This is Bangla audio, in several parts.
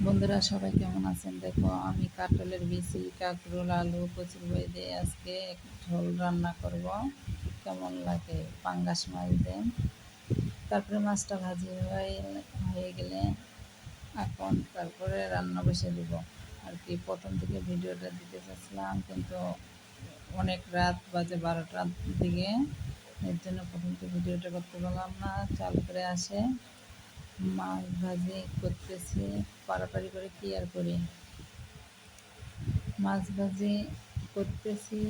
বন্ধুরা সবাই কেমন আছেন? দেখো আমি কাঁঠালের বিচি, কাঁকরোল, আলু, কচুর বই দিয়ে আজকে ঝোল রান্না করব। কেমন লাগে পাঙ্গাস মাছ দিয়ে। তারপরে মাছটা ভাজি হয়ে গেলে এখন তারপরে রান্না বসে দিব আর কি। প্রথম থেকে ভিডিওটা দিতে চাচ্ছিলাম কিন্তু অনেক রাত বাজে 12টার দিকে, এর জন্য প্রথম থেকে ভিডিওটা করতে পারলাম না। চাল করে আসে মাছ ভাজি করতেছি, পাড়াপাড়ি করে কি আর করি, মাছ ভাজি করতেছি।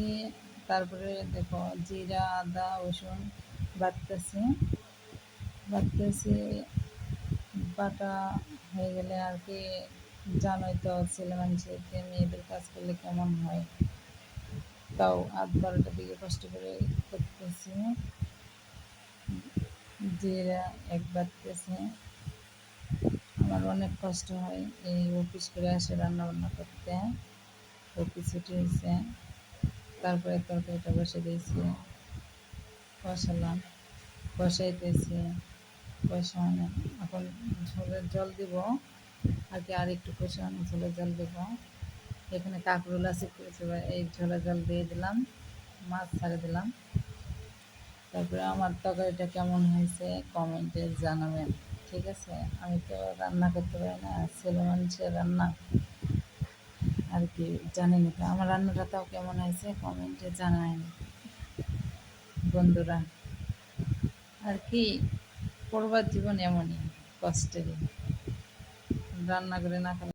তারপরে দেখো জিরা আদা রসুন বাটতেছি বাটতেছি বাটা হয়ে গেলে আর কি, জানোই তো ছেলে মানুষকে মেয়েদের কাজ করলে কেমন হয়। তাও 8-12টার দিকে কষ্ট করে করতেছি। জিরা এক বাটতেছি। আমার অনেক কষ্ট হয় এই অফিস করে আসে রান্না বান্না করতে। অফিস ছুটি হয়েছে, তারপরে তরকারিটা বসে দিয়েছি, কষালাম, কষাইতেছি, কষানো এখন ঝোলের জল দিব আর কি, আর একটু কষানো ঝোলের জল দেব। এখানে কাঁকরোল আছে, এই ঝোলের জল দিয়ে দিলাম, মাছ ছাড়ে দিলাম। তারপরে আমার তরকারিটা কেমন হয়েছে কমেন্টে জানাবেন, ঠিক আছে? আমি তো রান্না করতে পারি না, ছেলে মানুষের রান্না আর কি, জানেন তো আমার রান্নাটা তাও কেমন হয়েছে কমেন্টে জানাবেন বন্ধুরা। আর কি, পড়বার জীবন এমনই কষ্টেরই, রান্না করে না খেলে